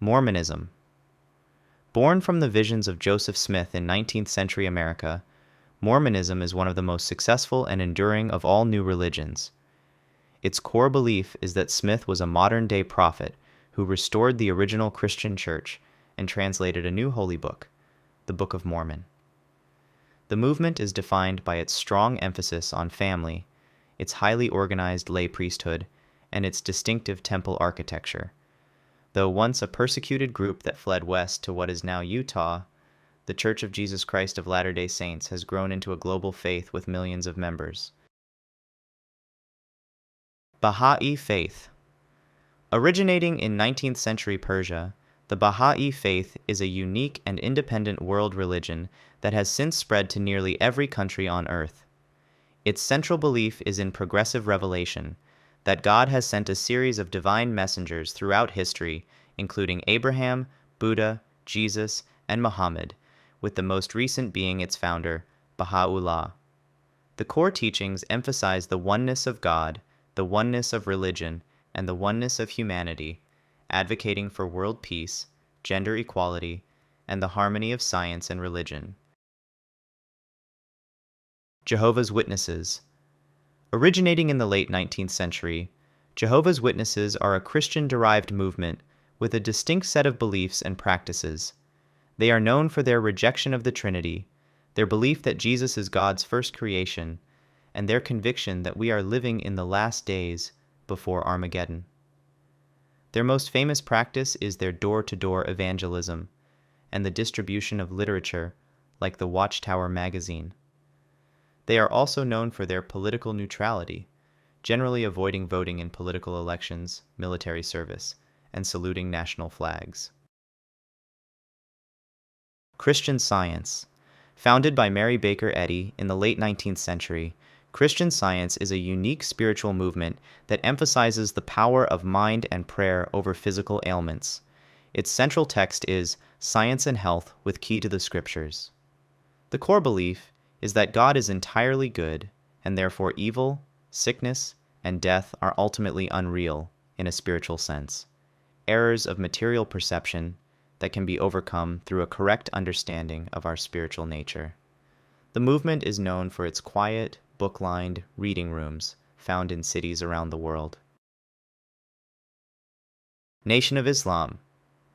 Mormonism. Born from the visions of Joseph Smith in 19th century America, Mormonism is one of the most successful and enduring of all new religions. Its core belief is that Smith was a modern-day prophet who restored the original Christian church and translated a new holy book, the Book of Mormon. The movement is defined by its strong emphasis on family, its highly organized lay priesthood, and its distinctive temple architecture. Though once a persecuted group that fled west to what is now Utah, the Church of Jesus Christ of Latter-day Saints has grown into a global faith with millions of members. Bahá'í Faith. Originating in 19th century Persia, the Bahá'í Faith is a unique and independent world religion that has since spread to nearly every country on earth. Its central belief is in progressive revelation, that God has sent a series of divine messengers throughout history, including Abraham, Buddha, Jesus, and Muhammad, with the most recent being its founder, Baha'u'llah. The core teachings emphasize the oneness of God, the oneness of religion, and the oneness of humanity, advocating for world peace, gender equality, and the harmony of science and religion. Jehovah's Witnesses. Originating in the late 19th century, Jehovah's Witnesses are a Christian-derived movement with a distinct set of beliefs and practices. They are known for their rejection of the Trinity, their belief that Jesus is God's first creation, and their conviction that we are living in the last days before Armageddon. Their most famous practice is their door-to-door evangelism and the distribution of literature like the Watchtower magazine. They are also known for their political neutrality, generally avoiding voting in political elections, military service, and saluting national flags. Christian Science. Founded by Mary Baker Eddy in the late 19th century, Christian Science is a unique spiritual movement that emphasizes the power of mind and prayer over physical ailments. Its central text is Science and Health with Key to the Scriptures. The core belief is that God is entirely good, and therefore evil, sickness, and death are ultimately unreal in a spiritual sense, errors of material perception that can be overcome through a correct understanding of our spiritual nature. The movement is known for its quiet, book-lined reading rooms found in cities around the world. Nation of Islam.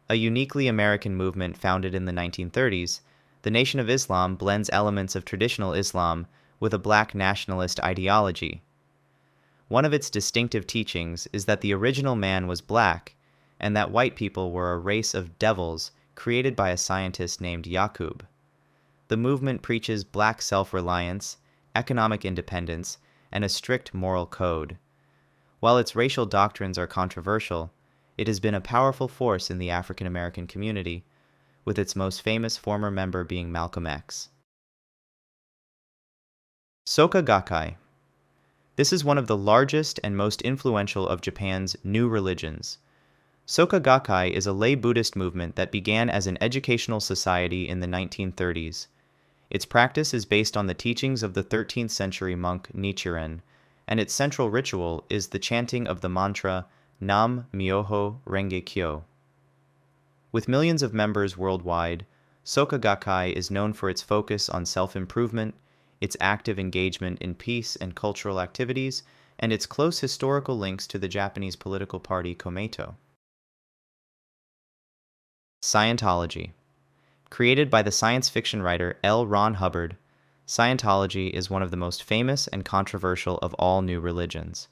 A uniquely American movement founded in the 1930s, the Nation of Islam blends elements of traditional Islam with a black nationalist ideology. One of its distinctive teachings is that the original man was black, and that white people were a race of devils created by a scientist named Yaqub. The movement preaches black self-reliance, economic independence, and a strict moral code. While its racial doctrines are controversial, it has been a powerful force in the African American community, with its most famous former member being Malcolm X. Soka Gakkai. This is one of the largest and most influential of Japan's new religions. Soka Gakkai is a lay Buddhist movement that began as an educational society in the 1930s. Its practice is based on the teachings of the 13th century monk Nichiren, and its central ritual is the chanting of the mantra Nam Myoho Renge Kyo. With millions of members worldwide, Soka Gakkai is known for its focus on self-improvement, its active engagement in peace and cultural activities, and its close historical links to the Japanese political party Komeito. Scientology. Created by the science fiction writer L. Ron Hubbard, Scientology is one of the most famous and controversial of all new religions.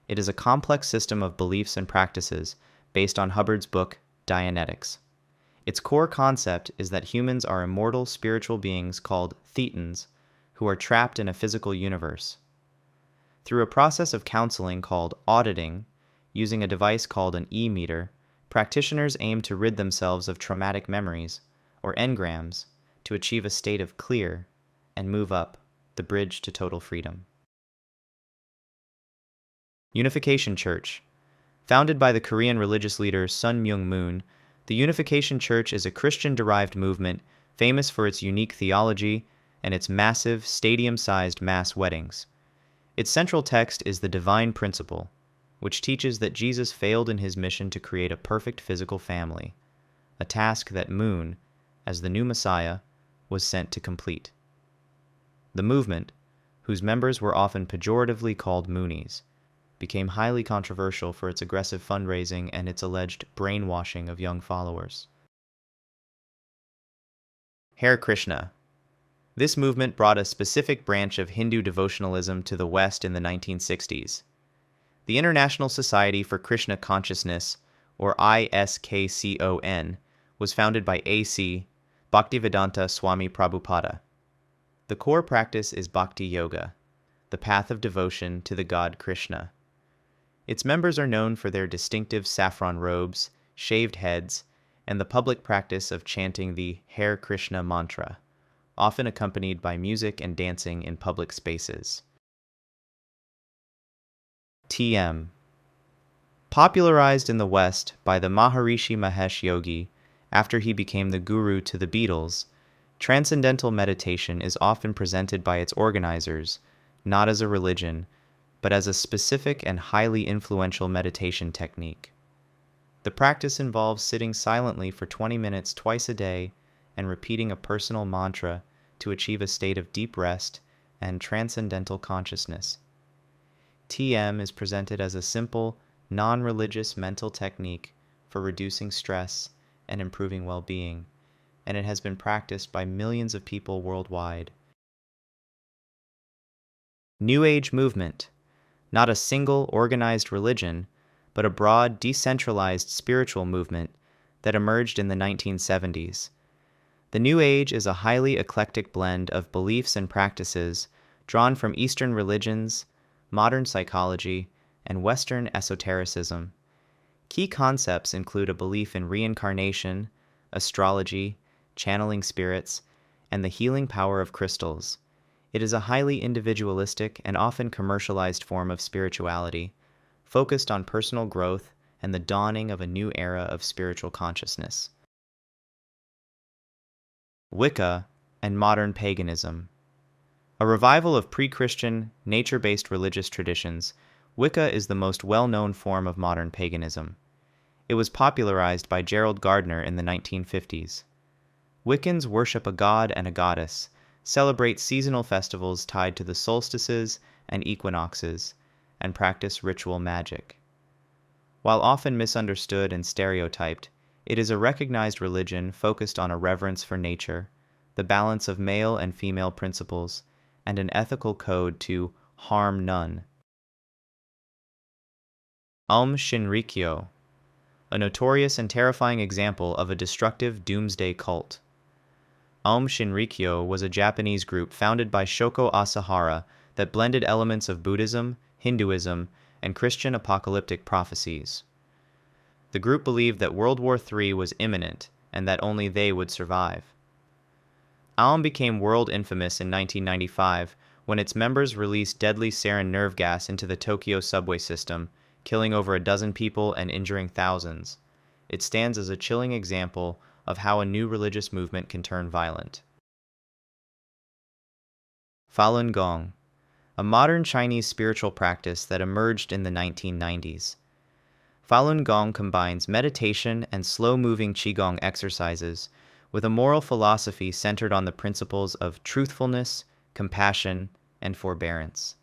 It is a complex system of beliefs and practices based on Hubbard's book, Dianetics. Its core concept is that humans are immortal spiritual beings called thetans, who are trapped in a physical universe. Through a process of counseling called auditing, using a device called an e-meter, practitioners aim to rid themselves of traumatic memories, or engrams, to achieve a state of clear and move up the bridge to total freedom. Unification Church. Founded by the Korean religious leader Sun Myung Moon, the Unification Church is a Christian-derived movement famous for its unique theology and its massive, stadium-sized mass weddings. Its central text is the Divine Principle, which teaches that Jesus failed in his mission to create a perfect physical family. a task that Moon, as the new Messiah, was sent to complete. The movement, whose members were often pejoratively called Moonies, became highly controversial for its aggressive fundraising and its alleged brainwashing of young followers. Hare Krishna. This movement brought a specific branch of Hindu devotionalism to the West in the 1960s. The International Society for Krishna Consciousness, or ISKCON, was founded by A.C. Bhaktivedanta Swami Prabhupada. The core practice is Bhakti Yoga, the path of devotion to the god Krishna. Its members are known for their distinctive saffron robes, shaved heads, and the public practice of chanting the Hare Krishna mantra, often accompanied by music and dancing in public spaces. TM. Popularized in the West by the Maharishi Mahesh Yogi after he became the guru to the Beatles, transcendental meditation is often presented by its organizers, not as a religion, but as a specific and highly influential meditation technique. The practice involves sitting silently for 20 minutes twice a day and repeating a personal mantra to achieve a state of deep rest and transcendental consciousness. TM is presented as a simple, non-religious mental technique for reducing stress and improving well-being, and it has been practiced by millions of people worldwide. New Age movement. Not a single organized religion, but a broad, decentralized spiritual movement that emerged in the 1970s. The New Age is a highly eclectic blend of beliefs and practices drawn from Eastern religions, modern psychology, and Western esotericism. Key concepts include a belief in reincarnation, astrology, channeling spirits, and the healing power of crystals. It is a highly individualistic and often commercialized form of spirituality, focused on personal growth and the dawning of a new era of spiritual consciousness. Wicca and modern paganism. A revival of pre-Christian, nature-based religious traditions, Wicca is the most well-known form of modern paganism. It was popularized by Gerald Gardner in the 1950s. Wiccans worship a god and a goddess, celebrate seasonal festivals tied to the solstices and equinoxes, and practice ritual magic. While often misunderstood and stereotyped, it is a recognized religion focused on a reverence for nature, the balance of male and female principles, and an ethical code to harm none. Aum Shinrikyo, a notorious and terrifying example of a destructive doomsday cult. Aum Shinrikyo was a Japanese group founded by Shoko Asahara that blended elements of Buddhism, Hinduism, and Christian apocalyptic prophecies. The group believed that World War III was imminent and that only they would survive. Aum became world infamous in 1995 when its members released deadly sarin nerve gas into the Tokyo subway system, killing over a dozen people and injuring thousands. It stands as a chilling example of how a new religious movement can turn violent. Falun Gong, a modern Chinese spiritual practice that emerged in the 1990s. Falun Gong combines meditation and slow-moving Qigong exercises with a moral philosophy centered on the principles of truthfulness, compassion, and forbearance.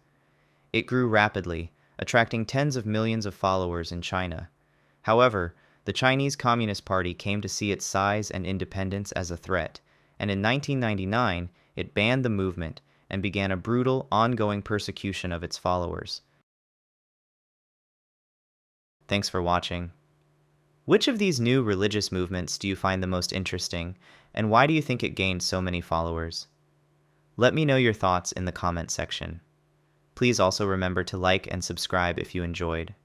It grew rapidly, attracting tens of millions of followers in China. However, the Chinese Communist Party came to see its size and independence as a threat, and in 1999 it banned the movement and began a brutal, ongoing persecution of its followers. Thanks for watching. Which of these new religious movements do you find the most interesting, and why do you think it gained so many followers? Let me know your thoughts in the comment section. Please also remember to like and subscribe if you enjoyed.